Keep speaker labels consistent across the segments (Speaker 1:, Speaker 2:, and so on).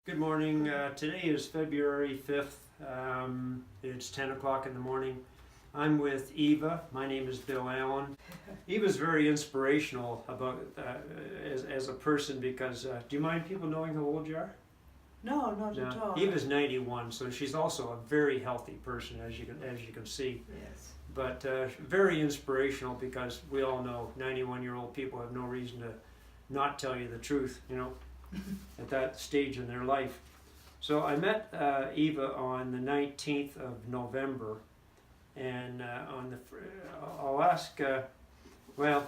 Speaker 1: Good morning. Today is February 5th. It's 10 o'clock in the morning. I'm with Eva. My name is Bill Allen. Eva's very inspirational about as a person because, do you mind people knowing how old you are?
Speaker 2: No, not at all.
Speaker 1: Eva's 91, so she's also a very healthy person, as you can see.
Speaker 2: Yes.
Speaker 1: But very inspirational because we all know 91-year-old people have no reason to not tell you the truth, at that stage in their life. So I met Eva on the 19th of November, and I'll ask, well,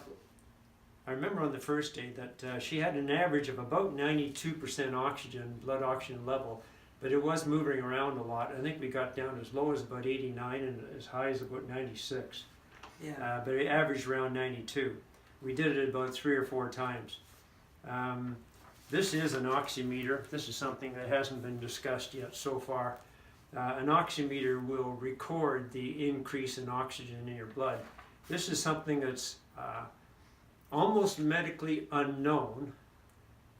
Speaker 1: I remember on the first day that she had an average of about 92% oxygen, blood oxygen level, but it was moving around a lot. I think we got down as low as about 89 and as high as about 96.
Speaker 2: Yeah.
Speaker 1: But it averaged around 92. We did it about 3 or 4 times. This is an oximeter. This is something that hasn't been discussed yet so far. An oximeter will record the increase in oxygen in your blood. This is something that's almost medically unknown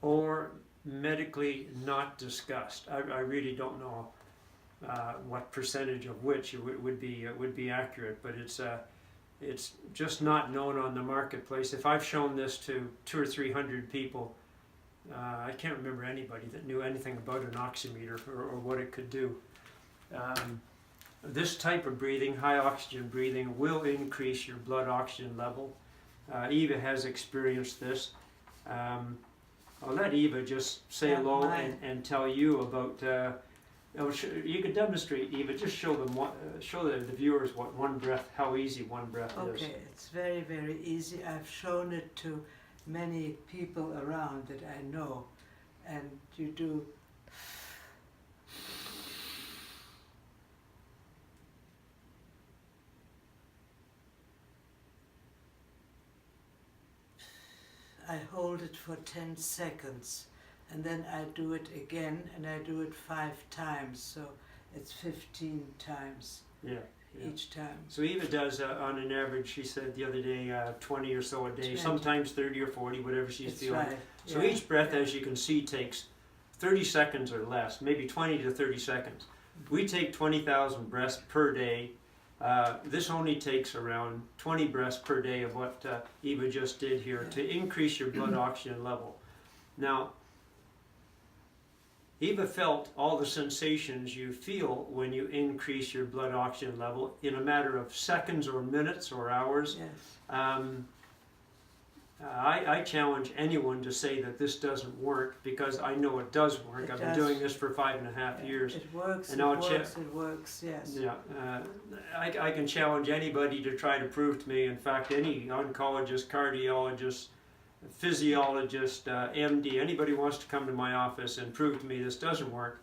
Speaker 1: or medically not discussed. I really don't know what percentage of which would be accurate, but it's just not known on the marketplace. If I've shown this to 200 or 300 people, I can't remember anybody that knew anything about an oximeter or what it could do. This type of breathing, high oxygen breathing, will increase your blood oxygen level. Eva has experienced this. I'll let Eva just say hello and tell you about. You could demonstrate, Eva. Just show them show the viewers what one breath, how easy one breath is.
Speaker 2: Okay, it's very, very easy. I've shown it to many people around that I know, and you do. I hold it for 10 seconds, and then I do it again, and I do it 5 times, so it's 15 times.
Speaker 1: Yeah.
Speaker 2: Each time.
Speaker 1: So Eva does, on an average, she said the other day, 20 or so a day,
Speaker 2: 20.
Speaker 1: Sometimes 30 or 40, whatever she's
Speaker 2: That's
Speaker 1: feeling.
Speaker 2: right.
Speaker 1: So
Speaker 2: Yeah.
Speaker 1: each breath, as you can see, takes 30 seconds or less, maybe 20 to 30 seconds. We take 20,000 breaths per day. This only takes around 20 breaths per day of what Eva just did here to increase your blood oxygen level. Now, Eva felt all the sensations you feel when you increase your blood oxygen level in a matter of seconds or minutes or hours.
Speaker 2: Yes.
Speaker 1: I challenge anyone to say that this doesn't work, because I know it does work. I've been doing this for 5.5 years.
Speaker 2: It works,
Speaker 1: and
Speaker 2: it works, yes.
Speaker 1: Yeah, I can challenge anybody to try to prove to me, in fact, any oncologist, cardiologist, physiologist, MD, anybody wants to come to my office and prove to me this doesn't work,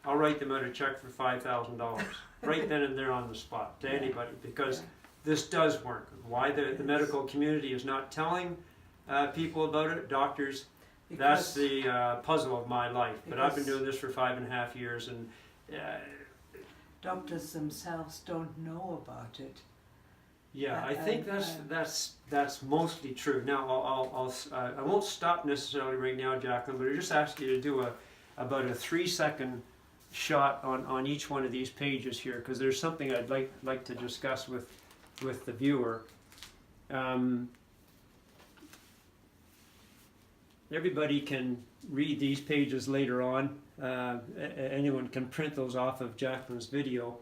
Speaker 1: I'll write them out a check for $5,000 right then and there on the spot to anybody, because this does work. Why the medical community is not telling people about it, doctors, that's the puzzle of my life. But I've been doing this for 5.5 years, and
Speaker 2: doctors themselves don't know about it.
Speaker 1: yeah, I think that's mostly true. Now, I won't stop necessarily right now, Jacqueline, but I just ask you to do about a 3-second shot on each one of these pages here, because there's something I'd like to discuss with the viewer. Everybody can read these pages later on. Anyone can print those off of Jacqueline's video.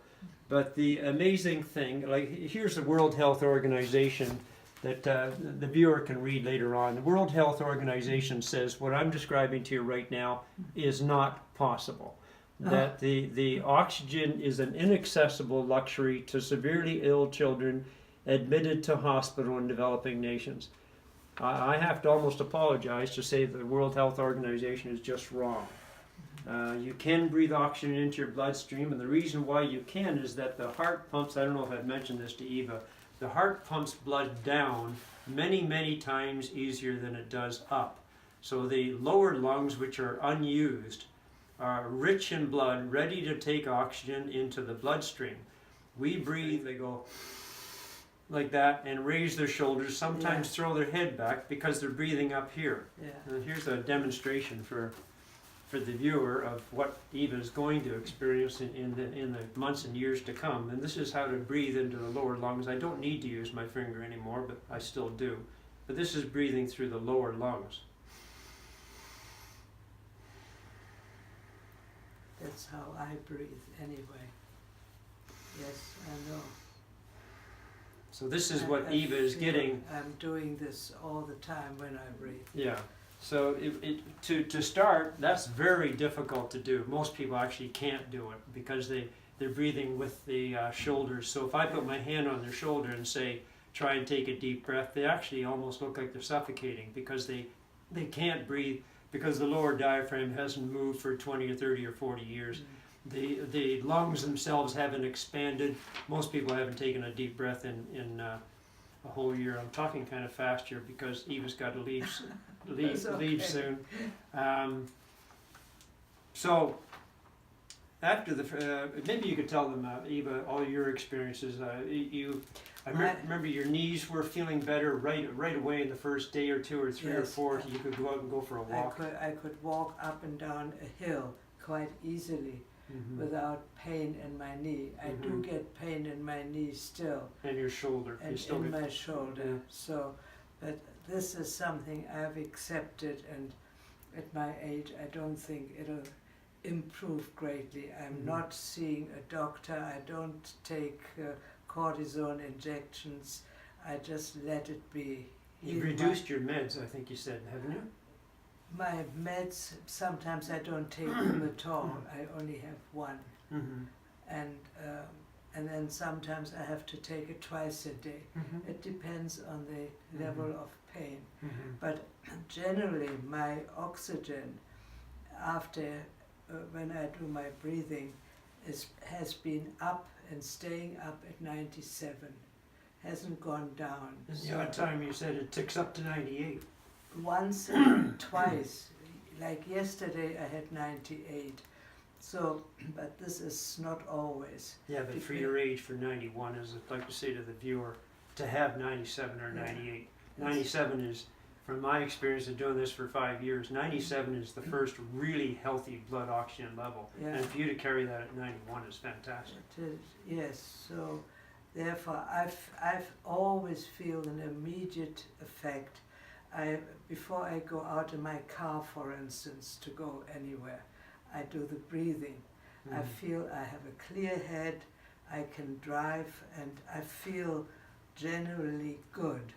Speaker 1: But the amazing thing, like, here's the World Health Organization that the viewer can read later on. The World Health Organization says what I'm describing to you right now is not possible. That the oxygen is an inaccessible luxury to severely ill children admitted to hospital in developing nations. I have to almost apologize to say that the World Health Organization is just wrong. You can breathe oxygen into your bloodstream, and the reason why you can is that the heart pumps, I don't know if I've mentioned this to Eva, the heart pumps blood down many, many times easier than it does up. So the lower lungs, which are unused, are rich in blood, ready to take oxygen into the bloodstream. We breathe, they go like that and raise their shoulders, sometimes throw their head back because they're breathing up here. And here's a demonstration for for the viewer of what Eva is going to experience in the months and years to come. And this is how to breathe into the lower lungs. I don't need to use my finger anymore, but I still do. But this is breathing through the lower lungs.
Speaker 2: That's how I breathe anyway. Yes, I know.
Speaker 1: So this is what Eva is getting.
Speaker 2: I'm doing this all the time when I breathe.
Speaker 1: Yeah. So to start, that's very difficult to do. Most people actually can't do it because they're breathing with the shoulders. So if I put my hand on their shoulder and say, try and take a deep breath, they actually almost look like they're suffocating because they can't breathe because the lower diaphragm hasn't moved for 20 or 30 or 40 years. The lungs themselves haven't expanded. Most people haven't taken a deep breath in a whole year. I'm talking kind of fast here because Eva's got to leave soon. So after the maybe you could tell them, Eva, all your experiences. Remember your knees were feeling better right away in the first day or two or three or four. You could go out and go for a walk.
Speaker 2: I could walk up and down a hill quite easily. Without pain in my knee. I do get pain in my knee still.
Speaker 1: And your shoulder.
Speaker 2: And in my shoulder. Yeah. So, but this is something I've accepted, and at my age I don't think it'll improve greatly. I'm not seeing a doctor. I don't take cortisone injections. I just let it be.
Speaker 1: You've reduced your meds, I think you said, haven't you?
Speaker 2: My meds, sometimes I don't take them at all. I only have one. And then sometimes I have to take it twice a day. It depends on the level of pain. But generally my oxygen after when I do my breathing has been up and staying up at 97. Hasn't gone down.
Speaker 1: The odd time you said it ticks up to 98.
Speaker 2: Once and twice, like yesterday I had 98, so, but this is not always.
Speaker 1: Yeah, but for your age, for 91, as I'd like to say to the viewer, to have 97 or 98. 97 is, from my experience of doing this for 5 years, 97 is the first really healthy blood oxygen level.
Speaker 2: Yeah.
Speaker 1: And for you to carry that at 91 is fantastic.
Speaker 2: It is, yes, so therefore I've always feel an immediate effect. Before I go out in my car, for instance, to go anywhere, I do the breathing. I feel I have a clear head, I can drive, and I feel generally good.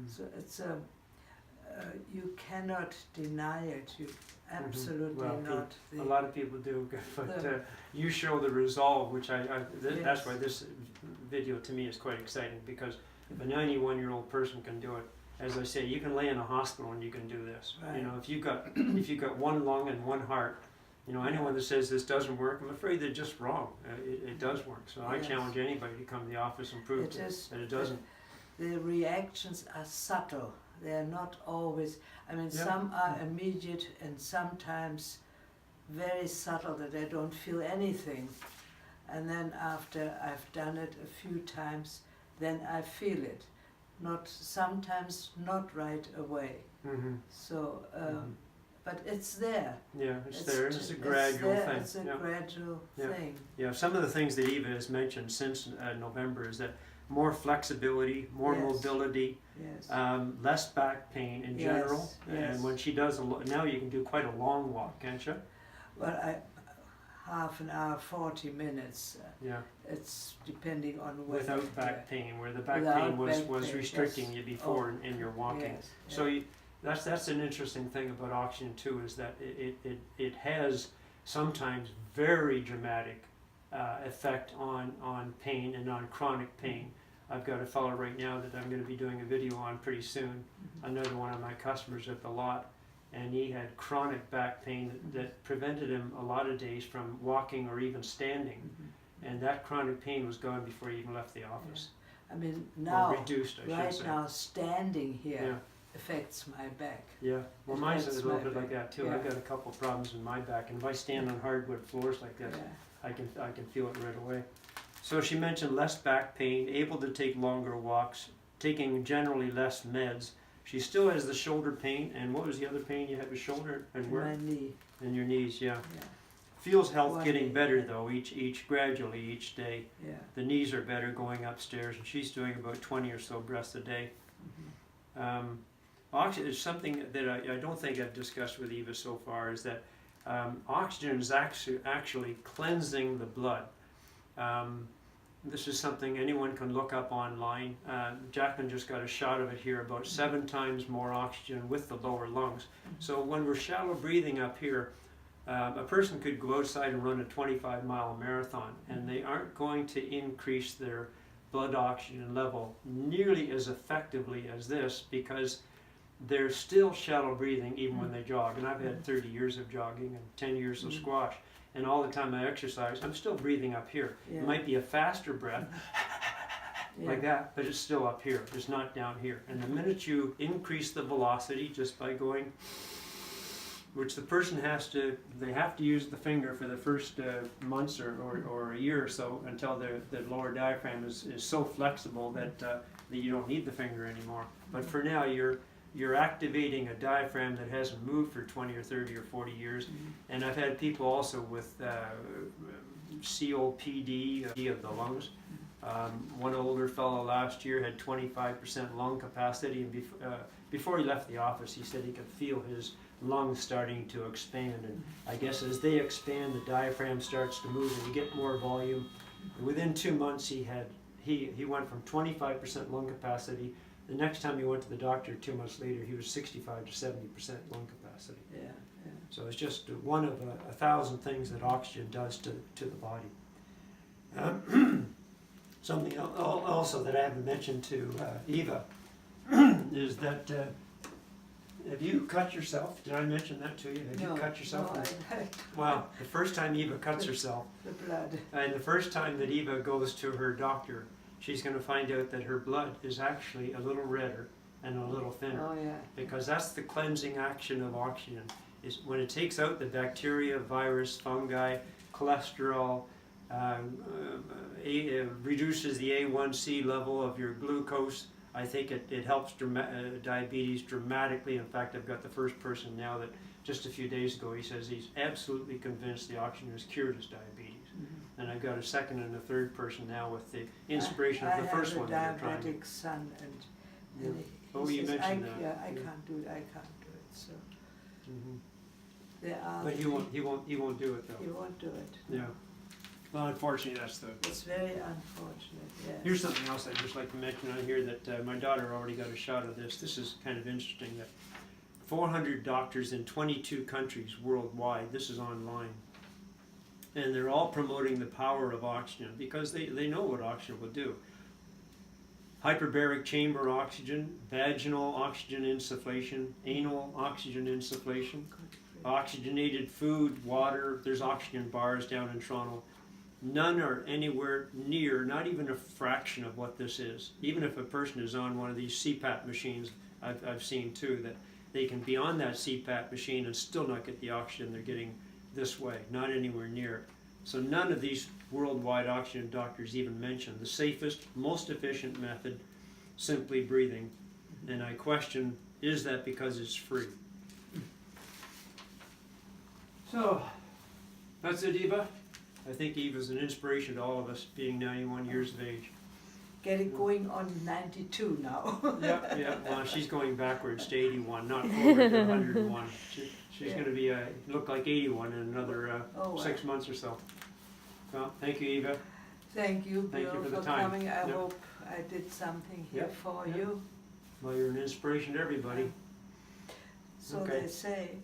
Speaker 2: So it's you cannot deny it. You absolutely not.
Speaker 1: A lot of people do, but you show the resolve, which that's why this video to me is quite exciting, because if a 91-year-old person can do it, as I say, you can lay in a hospital and you can do this. Right. You know, if you've got one lung and one heart, you know, anyone that says this doesn't work, I'm afraid they're just wrong. It does work. So I challenge anybody to come to the office and prove that it doesn't.
Speaker 2: The reactions are subtle. They are not always. I mean, some are immediate and sometimes very subtle that I don't feel anything. And then after I've done it a few times, then I feel it. Sometimes not right away. So, but it's there.
Speaker 1: Yeah, it's there, and it's a gradual thing.
Speaker 2: It's a gradual thing.
Speaker 1: Yeah, some of the things that Eva has mentioned since November is that more flexibility, more mobility, less back pain in general. And when she does now you can do quite a long walk, can't you?
Speaker 2: Well, half an hour, 40 minutes. It's depending on whether.
Speaker 1: Without back pain, where the back pain was restricting you before in your walking. So that's an interesting thing about oxygen too, is that it has sometimes very dramatic effect on pain and on chronic pain. I've got a fellow right now that I'm going to be doing a video on pretty soon, another one of my customers at the lot, and he had chronic back pain that prevented him a lot of days from walking or even standing, and that chronic pain was gone before he even left the office.
Speaker 2: I mean, now,
Speaker 1: reduced,
Speaker 2: now standing here affects my back.
Speaker 1: Yeah, well, mine's a little bit like that too. I've got a couple of problems in my back, and if I stand on hardwood floors like this, I can feel it right away. So she mentioned less back pain, able to take longer walks, taking generally less meds. She still has the shoulder pain, and what was the other pain you had with shoulder and where?
Speaker 2: My knee.
Speaker 1: In your knees, yeah.
Speaker 2: Yeah,
Speaker 1: Feels health
Speaker 2: One
Speaker 1: getting
Speaker 2: day,
Speaker 1: better
Speaker 2: yeah.
Speaker 1: though, each gradually each day.
Speaker 2: yeah.
Speaker 1: The knees are better going upstairs, and she's doing about 20 or so breaths a day.
Speaker 2: Mhm.
Speaker 1: Oxygen is something that I don't think I've discussed with Eva so far, is that oxygen is actually cleansing the blood. This is something anyone can look up online. Jacqueline just got a shot of it here, about 7 times more oxygen with the lower lungs. So when we're shallow breathing up here, a person could go outside and run a 25-mile marathon, and they aren't going to increase their blood oxygen level nearly as effectively as this, because they're still shallow breathing even when they jog. And I've had 30 years of jogging and 10 years of squash, and all the time I exercise, I'm still breathing up here.
Speaker 2: Yeah.
Speaker 1: It might be a faster breath, like that, but it's still up here. It's not down here. And the minute you increase the velocity just by going, which the person they have to use the finger for the first months or a year or so, until the lower diaphragm is so flexible that you don't need the finger anymore. But for now, you're activating a diaphragm that hasn't moved for 20 or 30 or 40 years. And I've had people also with COPD of the lungs. One older fellow last year had 25% lung capacity, and before he left the office, he said he could feel his lungs starting to expand, and I guess as they expand, the diaphragm starts to move and you get more volume. And within 2 months, he went from 25% lung capacity. The next time he went to the doctor 2 months later, he was 65 to 70% lung capacity.
Speaker 2: Yeah, yeah.
Speaker 1: So it's just one of 1,000 things that oxygen does to the body. Something also that I haven't mentioned to Eva is that have you cut yourself? Did I mention that to you? Have you cut yourself?
Speaker 2: No,
Speaker 1: Well, the first time Eva cuts herself,
Speaker 2: the blood.
Speaker 1: and the first time that Eva goes to her doctor, she's going to find out that her blood is actually a little redder and a little thinner.
Speaker 2: Oh yeah.
Speaker 1: Because that's the cleansing action of oxygen. Is when it takes out the bacteria, virus, fungi, cholesterol, reduces the A1C level of your glucose. I think it helps diabetes dramatically. In fact, I've got the first person now that just a few days ago, he says he's absolutely convinced the oxygen has cured his diabetes. And I've got a second and a third person now with the inspiration of the first one that we're
Speaker 2: I
Speaker 1: trying.
Speaker 2: have a diabetic son, and he
Speaker 1: Oh, you
Speaker 2: says,
Speaker 1: mentioned that.
Speaker 2: Yeah, I can't do it. I can't do it. So there are.
Speaker 1: But he won't do it though.
Speaker 2: He won't do it.
Speaker 1: Yeah. Well, unfortunately, that's the.
Speaker 2: It's very unfortunate. Yes.
Speaker 1: Here's something else I'd just like to mention on here that my daughter already got a shot of this. This is kind of interesting that 400 doctors in 22 countries worldwide, this is online, and they're all promoting the power of oxygen because they know what oxygen will do. Hyperbaric chamber oxygen, vaginal oxygen insufflation, anal oxygen insufflation, oxygenated food, water. There's oxygen bars down in Toronto. None are anywhere near, not even a fraction of what this is. Even if a person is on one of these CPAP machines, I've seen too, that they can be on that CPAP machine and still not get the oxygen they're getting this way, not anywhere near it. So none of these worldwide oxygen doctors even mention the safest, most efficient method, simply breathing. And I question, is that because it's free? So, that's it, Eva. I think Eva's an inspiration to all of us, being 91 years of age.
Speaker 2: Getting going on 92 now.
Speaker 1: Yeah. Well, she's going backwards to 81, not forward to 101. She's going to be look like 81 in another 6 months or so. Well, thank you, Eva.
Speaker 2: Thank you, Bill,
Speaker 1: Thank you for the
Speaker 2: for
Speaker 1: time.
Speaker 2: coming. I
Speaker 1: Yep.
Speaker 2: hope I did something here
Speaker 1: Yep,
Speaker 2: for
Speaker 1: yep.
Speaker 2: you.
Speaker 1: Well, you're an inspiration to everybody.
Speaker 2: So
Speaker 1: Okay.
Speaker 2: they say.